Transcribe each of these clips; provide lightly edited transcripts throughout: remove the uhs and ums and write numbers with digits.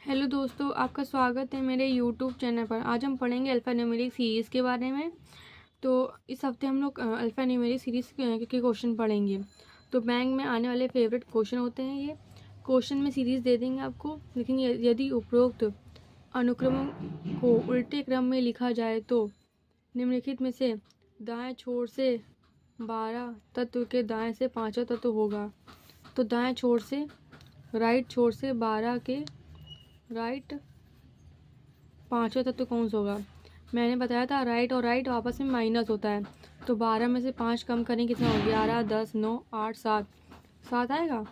Hello दोस्तों, आपका स्वागत है मेरे यूट्यूब चैनल पर। आज हम पढ़ेंगे अल्फ़ान्यूमेरिक सीरीज़ के बारे में। तो इस हफ्ते हम लोग अल्फ़ान्यूमेरिक सीरीज़ के क्वेश्चन पढ़ेंगे। तो बैंक में आने वाले फेवरेट क्वेश्चन होते हैं ये। क्वेश्चन में सीरीज़ दे देंगे आपको, लेकिन यदि उपरोक्त अनुक्रमों को उल्टे क्रम में लिखा जाए तो निम्नलिखित में से दाएँ छोर से 12 तत्व के दाएँ से 5वां तत्व होगा। तो दाएँ छोर से राइट छोर से 12 के राइट 5वां तत्व कौन सा होगा। मैंने बताया था राइट और राइट आपस में माइनस होता है। तो 12 में से 5 कम करें कितना हो, 11, 10, 9, 8, 7 आएगा।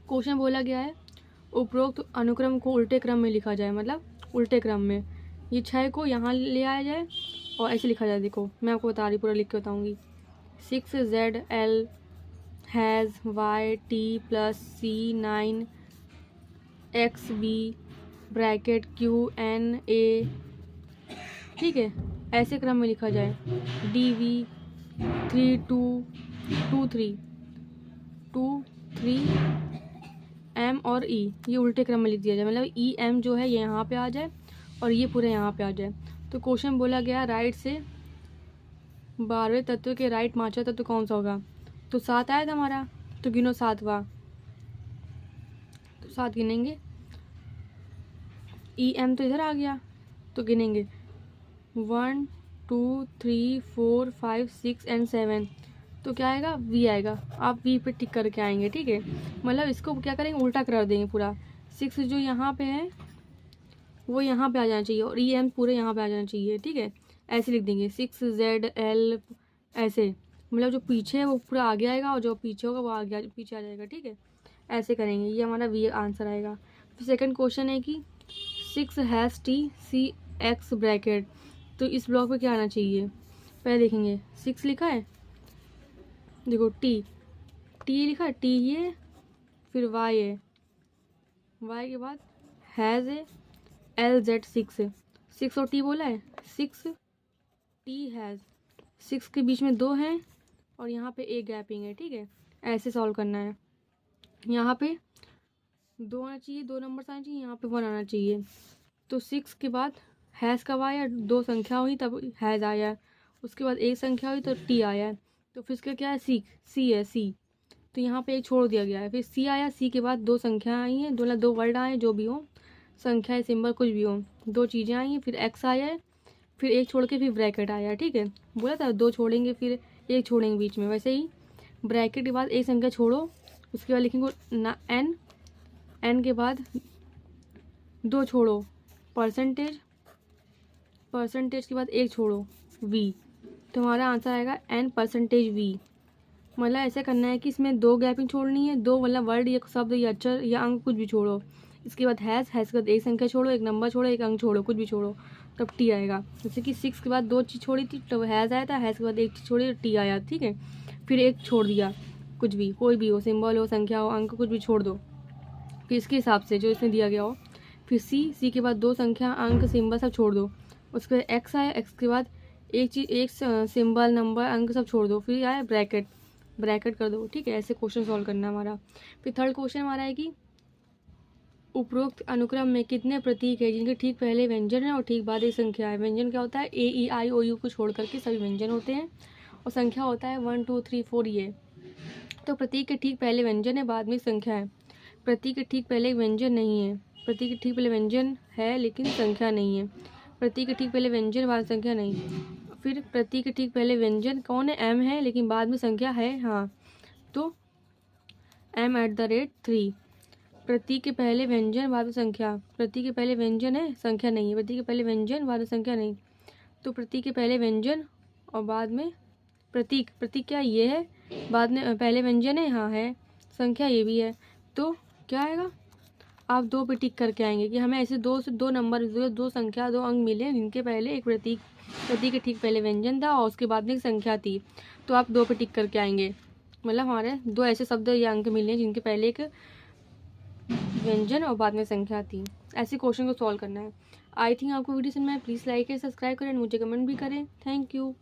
क्वेश्चन बोला गया है उपरोक्त अनुक्रम को उल्टे क्रम में लिखा जाए, मतलब उल्टे क्रम में। ये 6 को यहाँ ले आया जाए और ऐसे लिखा जाए। देखो मैं आपको बता रही, पूरा लिख के बताऊँगी। 6ZL has YT + C 9 XB bracket QNA, ठीक है, ऐसे क्रम में लिखा जाए। DV 3 2 2 3 2 3 M और E ये उल्टे क्रम में लिख दिया जाए, मतलब EM जो है ये यहाँ पे आ जाए और ये पूरे यहाँ पे आ जाए। तो क्वेश्चन बोला गया राइट से 12वें तत्व के राइट 5वां तत्व कौन सा होगा। तो 7 आया था हमारा, तो गिनो 7वां। तो 7 गिनेंगे। EM तो इधर आ गया, तो गिनेंगे 1 2 3 4 5 6 एंड 7। तो क्या आएगा, V आएगा। आप V पे टिक करके आएंगे, ठीक है। मतलब इसको क्या करेंगे, उल्टा कर देंगे पूरा। 6 जो यहाँ पे है वो यहाँ पे आ जाना चाहिए और EM पूरे यहाँ पे आ जाना चाहिए, ठीक है। ऐसे लिख देंगे 6ZL ऐसे, मतलब जो पीछे है वो पूरा आगे आएगा और जो पीछे होगा वो आगे पीछे आ जाएगा, ठीक है। ऐसे करेंगे, ये हमारा V आंसर आएगा। फिर सेकंड क्वेश्चन है कि 6T C X ब्रैकेट। तो इस ब्लॉक पे क्या आना चाहिए, पहले देखेंगे। 6 लिखा है, देखो T लिखा है, T ये, फिर Y है, Y के बाद हैज़ है, LZ 6 और T बोला है। 6T हैज़, 6 के बीच में 2 हैं और यहाँ पे एक गैपिंग है, ठीक है। ऐसे सॉल्व करना है। यहाँ पे 2 आना चाहिए, 2 नंबर आना चाहिए, यहाँ पे 1 आना चाहिए। तो 6 के बाद हैज़ कब आया, 2 संख्या हुई तब हैज़ आया, उसके बाद एक संख्या हुई तो T आया है। तो फिर इसका क्या है, C है, C। तो यहाँ पे एक छोड़ दिया गया है। फिर C आया, C के बाद 2 संख्या आई हैं, 2 वर्ड आए, जो भी हो, संख्या सिंबल कुछ भी हो, 2 चीज़ें आई हैं। फिर X आया है, फिर एक छोड़ के फिर ब्रैकेट आया, ठीक है। बोला था 2 छोड़ेंगे फिर एक छोड़ेंगे बीच में, वैसे ही ब्रैकेट के बाद एक संख्या छोड़ो, उसके बाद लिखेंगे ना N के बाद 2 छोड़ो, परसेंटेज के बाद एक छोड़ो, V। तो हमारा आंसर आएगा N%V। मतलब ऐसे करना है कि इसमें 2 गैपिंग छोड़नी है, 2 मतलब वर्ड या शब्द या अक्षर या अंक कुछ भी छोड़ो। इसके बाद हैज़ के बाद एक संख्या छोड़ो, एक नंबर छोड़ो, एक अंक छोड़ो, कुछ भी छोड़ो, तब T आएगा। जैसे कि 6 के बाद 2 चीज़ छोड़ी थी तो हैज़ आया था, हैज़ के बाद एक चीज़ छोड़ी तो T आया, ठीक है। फिर एक छोड़ दिया, कुछ भी, कोई भी हो, सिंबल हो, संख्या हो, अंक कुछ भी छोड़ दो, फिर इसके हिसाब से जो इसमें दिया गया हो। फिर C के बाद 2 संख्या, अंक, सिंबल सब छोड़ दो। उसके बाद X आया, X के बाद एक चीज़, एक सिंबल, नंबर, अंक सब छोड़ दो। फिर आया ब्रैकेट कर दो, ठीक है। ऐसे क्वेश्चन सॉल्व करना हमारा। फिर थर्ड क्वेश्चन हमारा है कि उपरोक्त अनुक्रम में कितने प्रतीक है जिनके ठीक पहले व्यंजन है और ठीक बाद एक संख्या है। व्यंजन क्या होता है, AEIOU को छोड़ करके सभी व्यंजन होते हैं, और संख्या होता है 1 2 3 4 ये। तो प्रतीक के ठीक पहले व्यंजन है, बाद में संख्या है। प्रतीक के ठीक पहले व्यंजन नहीं है, प्रतीक के ठीक पहले व्यंजन है लेकिन संख्या नहीं है। प्रतीक के ठीक पहले व्यंजन बाद संख्या नहीं। फिर प्रतीक के ठीक पहले व्यंजन कौन है, M है, लेकिन बाद में संख्या है, हाँ, तो M@3। प्रतीक के पहले व्यंजन बाद में संख्या, प्रतीक के पहले व्यंजन है, संख्या नहीं है, प्रतीक के पहले व्यंजन बाद में संख्या नहीं। तो प्रतीक के पहले व्यंजन और बाद में प्रतीक क्या ये है, बाद में पहले व्यंजन है, हाँ है, संख्या ये भी है। तो क्या आएगा, आप 2 पे टिक करके आएंगे कि हमें ऐसे 2 से 2 नंबर, 2 संख्या, 2 अंक मिले जिनके पहले एक प्रतीक के ठीक पहले व्यंजन था और उसके बाद में एक संख्या थी। तो आप 2 पे टिक करके आएंगे, मतलब हमारे 2 ऐसे शब्द या अंक मिले जिनके पहले एक व्यंजन और बाद में संख्या थी। ऐसे क्वेश्चन को सॉल्व करना है। आई थिंक आपको वीडियो समझ में आए। प्लीज़ लाइक करें, सब्सक्राइब करें, मुझे कमेंट भी करें। Thank you.